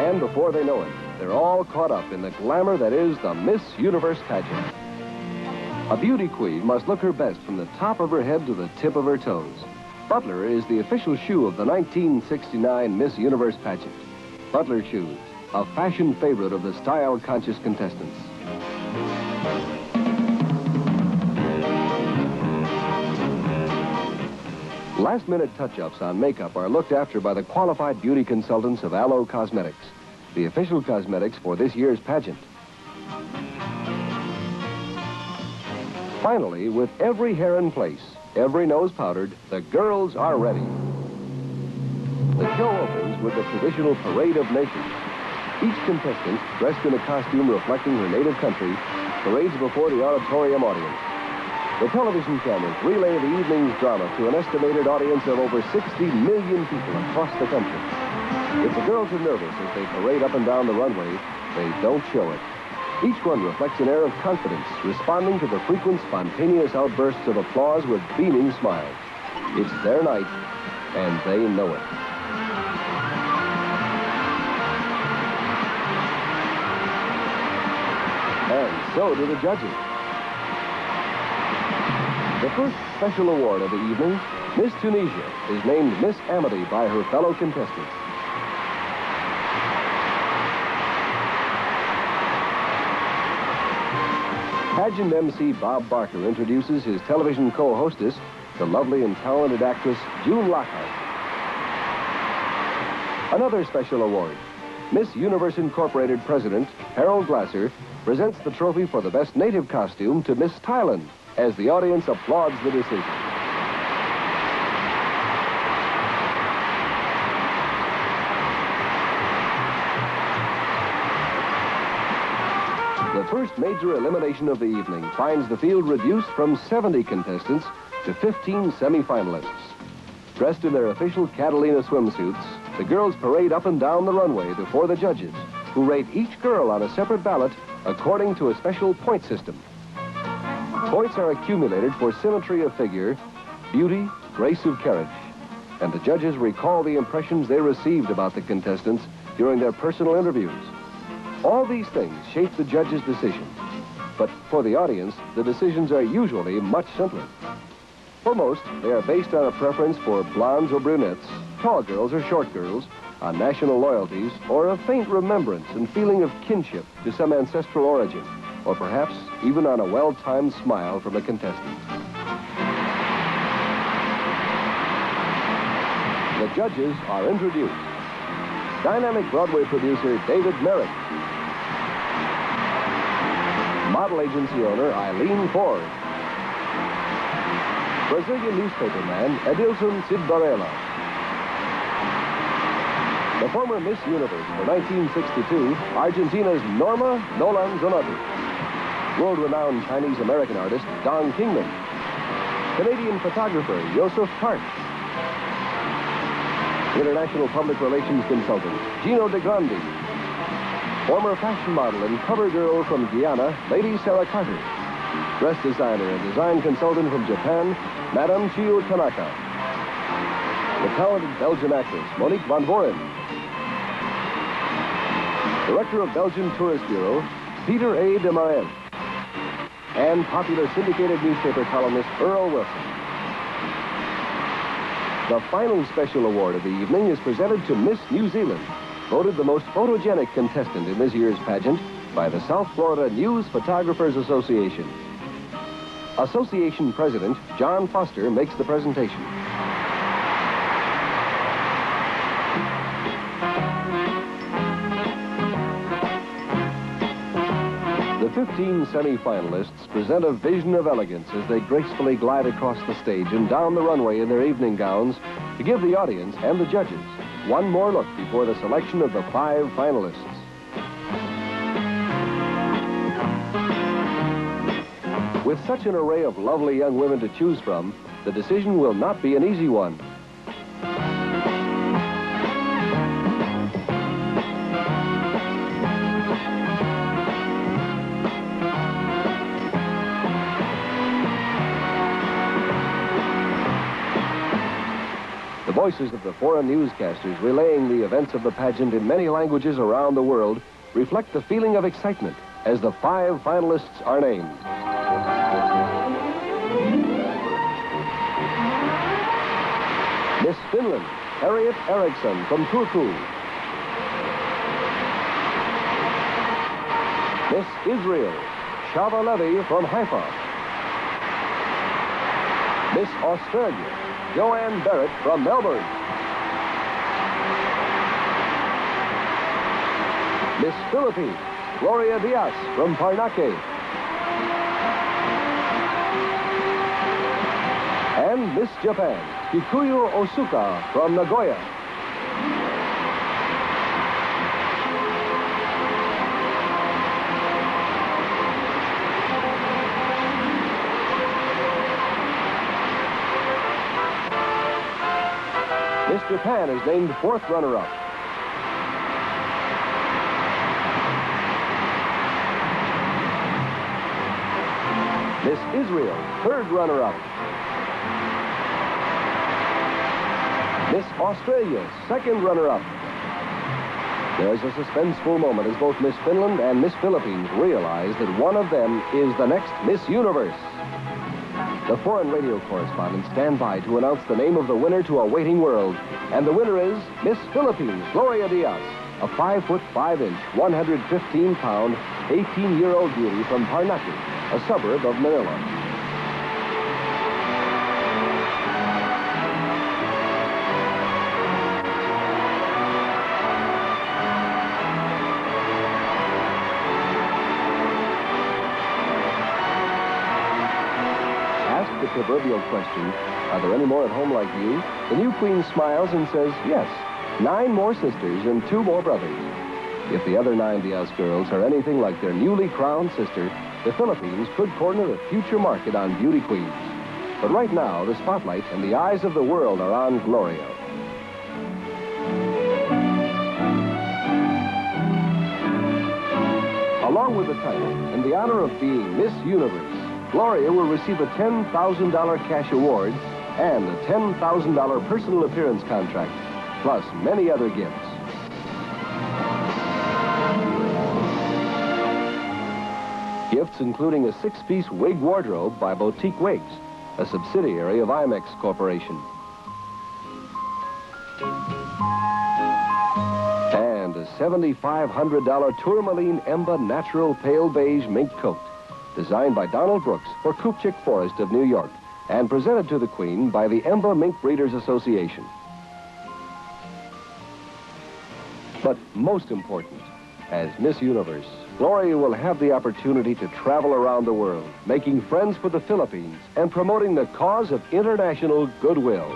And before they know it, they're all caught up in the glamour that is the Miss Universe pageant. A beauty queen must look her best from the top of her head to the tip of her toes. Butler is the official shoe of the 1969 Miss Universe pageant. Butler shoes, a fashion favorite of the style-conscious contestants. Last-minute touch-ups on makeup are looked after by the qualified beauty consultants of Aloe Cosmetics, the official cosmetics for this year's pageant. Finally, with every hair in place, every nose powdered, the girls are ready. The show opens with the traditional Parade of Nations. Each contestant, dressed in a costume reflecting her native country, parades before the auditorium audience. The television cameras relay the evening's drama to an estimated audience of over 60 million people across the country. If the girls are nervous as they parade up and down the runway, they don't show it. Each one reflects an air of confidence, responding to the frequent spontaneous outbursts of applause with beaming smiles. It's their night, and they know it. And so do the judges. The first special award of the evening, Miss Tunisia, is named Miss Amity by her fellow contestants. Pageant MC Bob Barker introduces his television co-hostess, the lovely and talented actress June Lockhart. Another special award, Miss Universe Incorporated President Harold Glasser presents the trophy for the best native costume to Miss Thailand as the audience applauds the decision. The first major elimination of the evening finds the field reduced from 70 contestants to 15 semifinalists. Dressed in their official Catalina swimsuits, the girls parade up and down the runway before the judges, who rate each girl on a separate ballot according to a special point system. Points are accumulated for symmetry of figure, beauty, grace of carriage, and the judges recall the impressions they received about the contestants during their personal interviews. All these things shape the judge's decision, but for the audience, the decisions are usually much simpler. For most, they are based on a preference for blondes or brunettes, tall girls or short girls, on national loyalties, or a faint remembrance and feeling of kinship to some ancestral origin, or perhaps even on a well-timed smile from a contestant. The judges are introduced. Dynamic Broadway producer David Merrick. Model agency owner Eileen Ford. Brazilian newspaperman Edilson Sidbarela. The former Miss Universe for 1962, Argentina's Norma Nolan Zanotti. World-renowned Chinese-American artist Don Kingman. Canadian photographer Joseph Hart. International public relations consultant Gino De Grandi. Former fashion model and cover girl from Guyana, Lady Sarah Carter. Dress designer and design consultant from Japan, Madame Chiyo Tanaka. The talented Belgian actress Monique van Voren. Director of Belgian Tourist Bureau, Peter A. de Marais. And popular syndicated newspaper columnist Earl Wilson. The final special award of the evening is presented to Miss New Zealand, voted the most photogenic contestant in this year's pageant by the South Florida News Photographers Association. Association President John Foster makes the presentation. The 15 semi-finalists present a vision of elegance as they gracefully glide across the stage and down the runway in their evening gowns to give the audience and the judges one more look before the selection of the 5 finalists. With such an array of lovely young women to choose from, the decision will not be an easy one. The voices of the foreign newscasters relaying the events of the pageant in many languages around the world reflect the feeling of excitement as the 5 finalists are named. Miss Finland, Harriet Eriksson from Turku. Miss Israel, Shava Levy from Haifa. Miss Australia, Joanne Barrett from Melbourne. Miss Philippines, Gloria Diaz from Paranaque. And Miss Japan, Kikuyo Osuka from Nagoya. Miss Japan is named 4th runner-up. Miss Israel, 3rd runner-up. Miss Australia, 2nd runner-up. There's a suspenseful moment as both Miss Finland and Miss Philippines realize that one of them is the next Miss Universe. The foreign radio correspondents stand by to announce the name of the winner to a waiting world. And the winner is Miss Philippines, Gloria Diaz, a 5 foot 5 inch, 115-pound, 18-year-old beauty from Paranaque, a suburb of Manila. The proverbial question, are there any more at home like you? The new queen smiles and says, yes, 9 more sisters and 2 more brothers. If the other 9 Diaz girls are anything like their newly crowned sister, the Philippines could corner the future market on beauty queens. But right now, the spotlight and the eyes of the world are on Gloria. Along with the title and the honor of being Miss Universe, Gloria will receive a $10,000 cash award and a $10,000 personal appearance contract, plus many other gifts. Gifts including a 6-piece wig wardrobe by Boutique Wigs, a subsidiary of IMEX Corporation. And a $7,500 Tourmaline Emba Natural Pale Beige Mink Coat, designed by Donald Brooks for Kupchik Forest of New York, and presented to the Queen by the Emba Mink Breeders Association. But most important, as Miss Universe, Gloria will have the opportunity to travel around the world, making friends for the Philippines and promoting the cause of international goodwill.